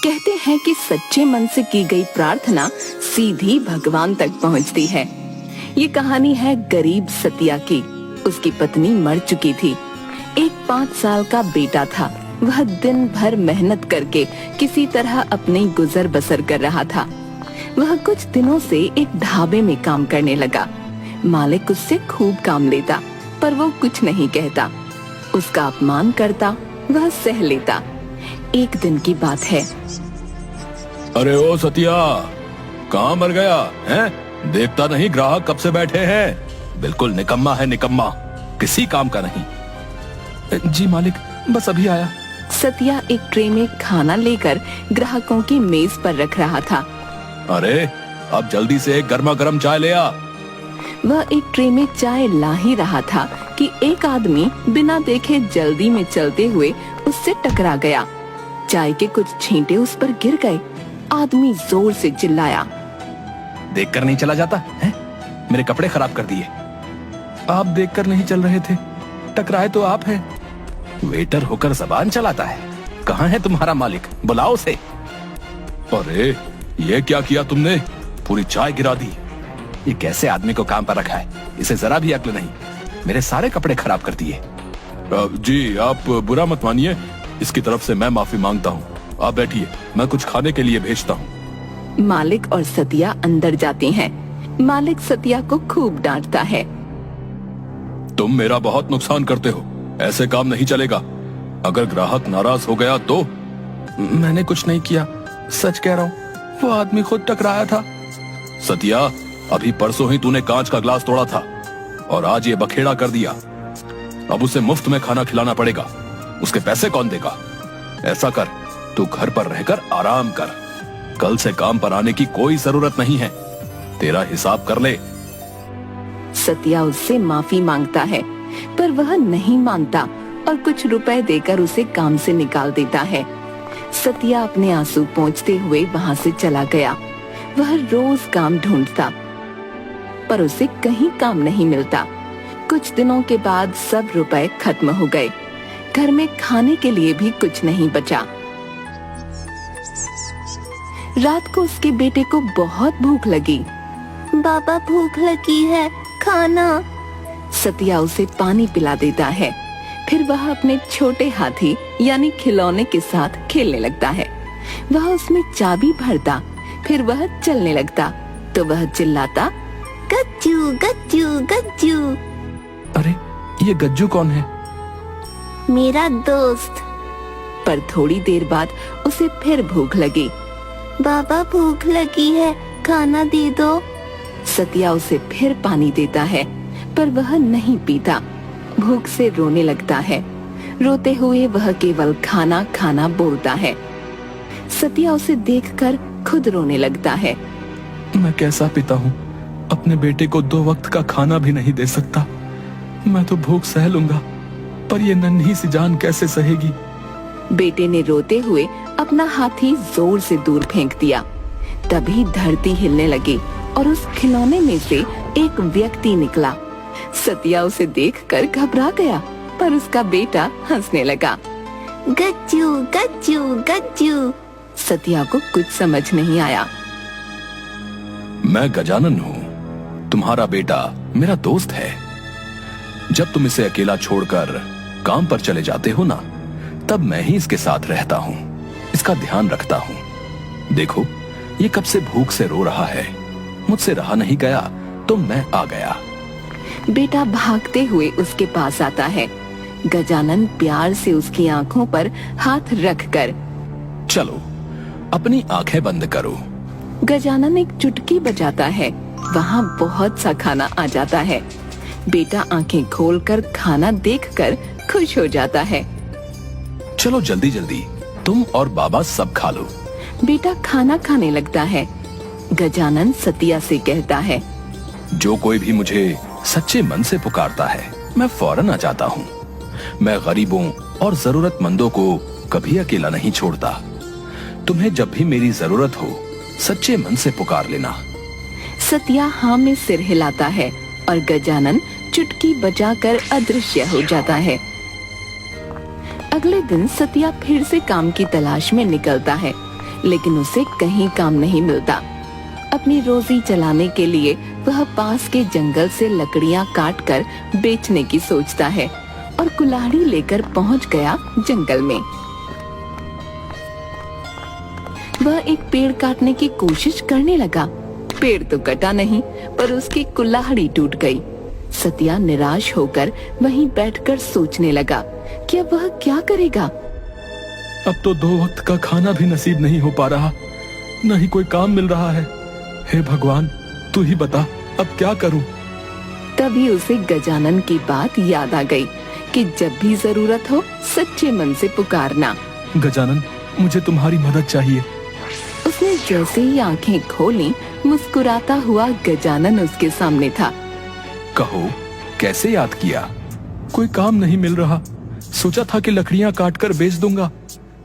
कहते हैं कि सच्चे मन से की गई प्रार्थना सीधी भगवान तक पहुंचती है। ये कहानी है गरीब सतिया की। उसकी पत्नी मर चुकी थी। एक 5 साल का बेटा था। वह दिन भर मेहनत करके किसी तरह अपनी गुजर बसर कर रहा था। वह कुछ दिनों से एक ढाबे में काम करने लगा। मालिक उससे खूब काम लेता, पर वो कुछ नहीं कहता। उसका अपमान करता, वह सह लेता। एक दिन की बात है। अरे ओ सतिया, कहाँ मर गया हैं? देखता नहीं ग्राहक कब से बैठे हैं। बिल्कुल निकम्मा है, निकम्मा, किसी काम का नहीं। जी मालिक, बस अभी आया। सतिया एक ट्रे में खाना लेकर ग्राहकों की मेज पर रख रहा था। अरे अब जल्दी से एक गर्मा गर्म चाय ले आ। वह एक ट्रे में चाय ला ही रहा था कि एक आदमी बिना देखे जल्दी में चलते हुए उससे टकरा गया। चाय के कुछ छींटे उस पर गिर गए। आदमी जोर से चिल्लाया, देखकर नहीं चला जाता है? मेरे कपड़े खराब कर दिए। आप देखकर नहीं चल रहे थे, टकराए तो आप हैं। वेटर होकर जबान चलाता है। कहाँ है तुम्हारा मालिक? बुलाओ उसे। अरे ये क्या किया तुमने? पूरी चाय गिरा दी। ये कैसे आदमी को काम पर रखा है? इसे जरा भी अक्ल नहीं। मेरे सारे कपड़े खराब कर दिए। जी आप बुरा मत मानिए, इसकी तरफ से मैं माफी मांगता हूँ। आप बैठिए, मैं कुछ खाने के लिए भेजता हूँ। मालिक और सतिया अंदर जाते हैं। मालिक सतिया को खूब डांटता है। तुम मेरा बहुत नुकसान करते हो, ऐसे काम नहीं चलेगा। अगर ग्राहक नाराज हो गया तो? मैंने कुछ नहीं किया, सच कह रहा हूँ। वो आदमी खुद टकराया था। सतिया, अभी परसों ही तूने कांच का ग्लास तोड़ा था और आज ये बखेड़ा कर दिया। अब उसे मुफ्त में खाना खिलाना पड़ेगा। उसके पैसे कौन देगा? ऐसा कर, तू घर पर रहकर आराम कर। कल से काम पर आने की कोई जरूरत नहीं है। तेरा हिसाब कर ले। सतिया उससे माफी मांगता है, पर वह नहीं मानता और कुछ रुपए देकर उसे काम से निकाल देता है। सतिया अपने आंसू पोंछते हुए वहां से चला गया। वह रोज काम ढूंढता, पर उसे कहीं काम नहीं मिलता। कुछ दिनों के बाद सब रुपए खत्म हो गए। घर में खाने के लिए भी कुछ नहीं बचा। रात को उसके बेटे को बहुत भूख लगी। बाबा, भूख लगी है, खाना। सतिया उसे पानी पिला देता है। फिर वह अपने छोटे हाथी यानी खिलौने के साथ खेलने लगता है। वह उसमें चाबी भरता, फिर वह चलने लगता तो वह चिल्लाता, गज्जू गज्जू गज्जू। अरे ये गज्जू कौन है? मेरा दोस्त। पर थोड़ी देर बाद उसे फिर भूख लगी। बाबा, भूख लगी है, खाना दे दो। सतिया उसे फिर पानी देता है, पर वह नहीं पीता। भूख से रोने लगता है। रोते हुए वह केवल खाना खाना बोलता है। सतिया उसे देखकर खुद रोने लगता है। मैं कैसा पिता हूँ, अपने बेटे को 2 वक्त का खाना भी नहीं दे सकता। मैं तो भूख सह लूंगा, पर ये नन्ही सी जान कैसे सहेगी? बेटे ने रोते हुए अपना हाथी जोर से दूर फेंक दिया। तभी धरती हिलने लगी और उस खिलौने में से एक व्यक्ति निकला। सतिया उसे देखकर घबरा गया, पर उसका बेटा हंसने लगा। गज्जू गज्जू गज्जू। सतिया को कुछ समझ नहीं आया। मैं गजानन हूँ, तुम्हारा बेटा मेरा दोस्त है। जब तुम इसे अकेला छोड़कर काम पर चले जाते हो ना, तब मैं ही इसके साथ रहता हूँ, इसका ध्यान रखता हूँ। देखो, ये कब से भूख से रो रहा है। मुझसे रहा नहीं गया तो मैं आ गया। बेटा भागते हुए उसके पास आता है। गजानन प्यार से उसकी आंखों पर हाथ रखकर, चलो अपनी आंखें बंद करो। गजानन एक चुटकी बजाता है। वहाँ बहुत सा खाना आ जाता है। बेटा आंखें खोलकर खाना देखकर खुश हो जाता है। चलो जल्दी जल्दी, तुम और बाबा सब खा लो। बेटा खाना खाने लगता है। गजानन सतिया से कहता है, जो कोई भी मुझे सच्चे मन से पुकारता है, मैं फौरन आ जाता हूँ। मैं गरीबों और जरूरतमंदों को कभी अकेला नहीं छोड़ता। तुम्हें जब भी मेरी जरूरत हो, सच्चे मन से पुकार लेना। सतिया हाँ में सिर हिलाता है और गजानन चुटकी बजाकर अदृश्य हो जाता है। अगले दिन सतिया फिर से काम की तलाश में निकलता है। लेकिन उसे कहीं काम नहीं मिलता। अपनी रोजी चलाने के लिए वह पास के जंगल से लकड़ियां काटकर बेचने की सोचता है और कुल्हाड़ी लेकर पहुंच गया जंगल में। वह एक पेड़ काटने की कोशिश करने लगा। पेड़ तो कटा नहीं, पर उसकी कुल्हाड़ी टूट गई। सतिया निराश होकर वहीं बैठकर सोचने लगा कि अब वह क्या करेगा। अब तो 2 वक्त का खाना भी नसीब नहीं हो पा रहा, न ही कोई काम मिल रहा है। हे भगवान, तू ही बता अब क्या करूं? तभी उसे गजानन की बात याद आ गई कि जब भी जरूरत हो सच्चे मन से पुकारना। गजानन, मुझे तुम्हारी मदद चाहिए। उसने जैसे ही आंखें खोली, मुस्कुराता हुआ गजानन उसके सामने था। कहो, कैसे याद किया? कोई काम नहीं मिल रहा। सोचा था कि लकड़ियां काटकर बेच दूंगा,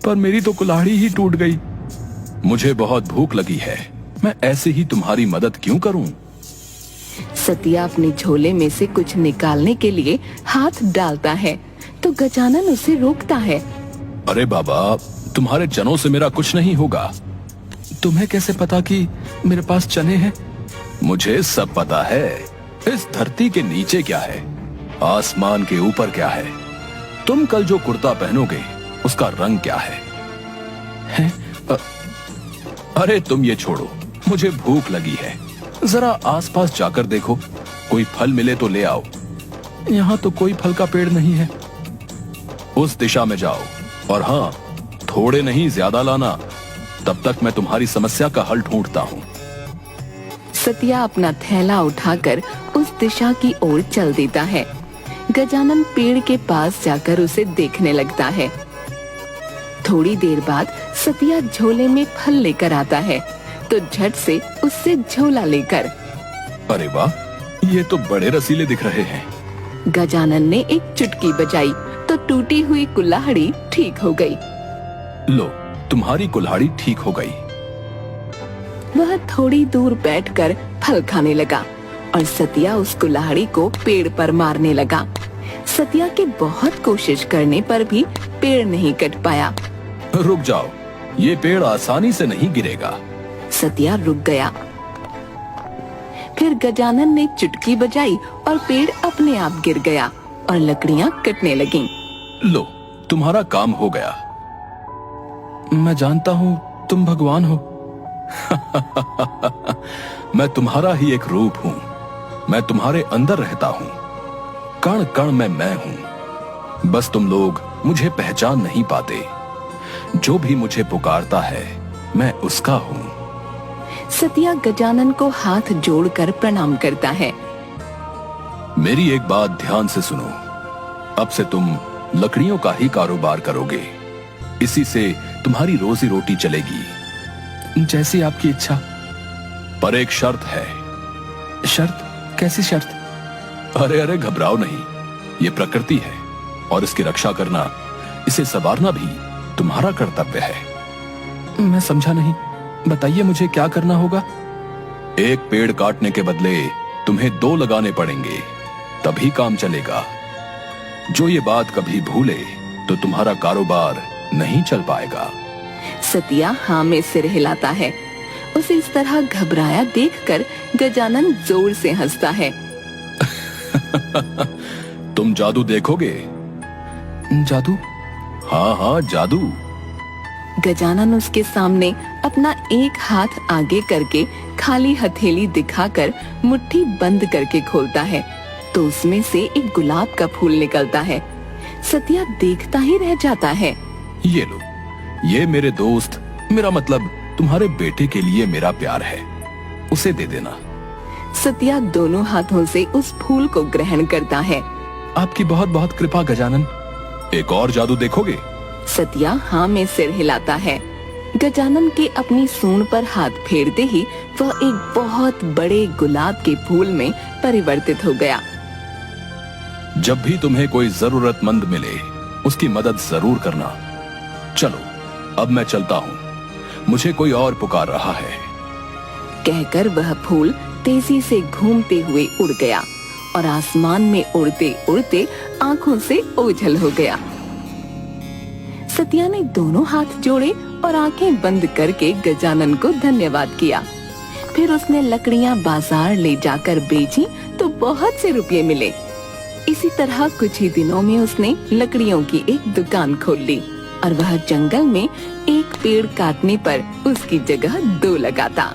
पर मेरी तो कुल्हाड़ी ही टूट गई। मुझे बहुत भूख लगी है, मैं ऐसे ही तुम्हारी मदद क्यों करूं? सतिया अपने झोले में से कुछ निकालने के लिए हाथ डालता है तो गजानन उसे रोकता है। अरे बाबा, तुम्हारे चनों से मेरा कुछ नहीं होगा। तुम्हें कैसे पता कि मेरे पास चने हैं? मुझे सब पता है। इस धरती के नीचे क्या है, आसमान के ऊपर क्या है, तुम कल जो कुर्ता पहनोगे उसका रंग क्या है? अरे तुम ये छोड़ो, मुझे भूख लगी है। जरा आसपास जाकर देखो, कोई फल मिले तो ले आओ। यहाँ तो कोई फल का पेड़ नहीं है। उस दिशा में जाओ, और हाँ, थोड़े नहीं ज्यादा लाना, तब तक मैं तुम्हारी समस्या का हल ढूंढता हूँ। सतिया अपना थैला उठाकर उस दिशा की ओर चल देता है। गजानन पेड़ के पास जाकर उसे देखने लगता है। थोड़ी देर बाद सतिया झोले में फल लेकर आता है तो झट से उससे झोला लेकर, अरे वाह, ये तो बड़े रसीले दिख रहे हैं। गजानन ने एक चुटकी बजाई तो टूटी हुई कुल्हाड़ी ठीक हो गई। लो, तुम्हारी कुल्हाड़ी ठीक हो गई। वह थोड़ी दूर बैठकर फल खाने लगा और सतिया उस कुल्हाड़ी को पेड़ पर मारने लगा। सतिया के बहुत कोशिश करने पर भी पेड़ नहीं कट पाया। रुक जाओ, ये पेड़ आसानी से नहीं गिरेगा। सतिया रुक गया। फिर गजानन ने चुटकी बजाई और पेड़ अपने आप गिर गया और लकड़ियां कटने लगीं। लो, तुम्हारा काम हो गया। मैं जानता हूँ तुम भगवान हो। मैं तुम्हारा ही एक रूप हूँ। मैं तुम्हारे अंदर रहता हूँ। कण कण में मैं हूँ। बस तुम लोग मुझे पहचान नहीं पाते। जो भी मुझे पुकारता है, मैं उसका हूँ। सतिया गजानन को हाथ जोड़कर प्रणाम करता है। मेरी एक बात ध्यान से सुनो। अब से तुम लकड़ियों का ही कारोबार करोगे। इसी से तुम्हारी रोजी रोटी चलेगी। जैसी आपकी इच्छा। पर एक शर्त है। शर्त? कैसी शर्त? अरे अरे, घबराओ नहीं। ये प्रकृति है और इसकी रक्षा करना, इसे संवारना भी तुम्हारा कर्तव्य है। मैं समझा नहीं, बताइए मुझे क्या करना होगा? एक पेड़ काटने के बदले तुम्हें 2 लगाने पड़ेंगे, तभी काम चलेगा। जो ये बात कभी भूले तो तुम्हारा कारोबार नहीं चल पाएगा। सतिया हाँ में सिर हिलाता है। उसे इस तरह घबराया देखकर गजानन जोर से हंसता है। तुम जादू देखोगे? जादू? हाँ हाँ, जादू। गजानन उसके सामने अपना एक हाथ आगे करके खाली हथेली दिखाकर मुट्ठी बंद करके खोलता है तो उसमें से एक गुलाब का फूल निकलता है। सतिया देखता ही रह जाता है। ये लो, ये मेरे दोस्त, मेरा मतलब तुम्हारे बेटे के लिए मेरा प्यार है, उसे दे देना। सतिया दोनों हाथों से उस फूल को ग्रहण करता है। आपकी बहुत बहुत कृपा गजानन। एक और जादू देखोगे? सतिया हाँ में सिर हिलाता है। गजानन के अपनी सूंड पर हाथ फेरते ही वह एक बहुत बड़े गुलाब के फूल में परिवर्तित हो गया। जब भी तुम्हें कोई जरूरतमंद मिले, उसकी मदद जरूर करना। चलो, अब मैं चलता हूँ, मुझे कोई और पुकार रहा है। कहकर वह फूल तेजी से घूमते हुए उड़ गया और आसमान में उड़ते उड़ते आंखों से ओझल हो गया। सतिया ने दोनों हाथ जोड़े और आंखें बंद करके गजानन को धन्यवाद किया। फिर उसने लकड़ियां बाजार ले जाकर बेची तो बहुत से रुपये मिले। इसी तरह कुछ ही दिनों में उसने लकड़ियों की एक दुकान खोल ली और वह जंगल में एक पेड़ काटने पर उसकी जगह 2 लगाता।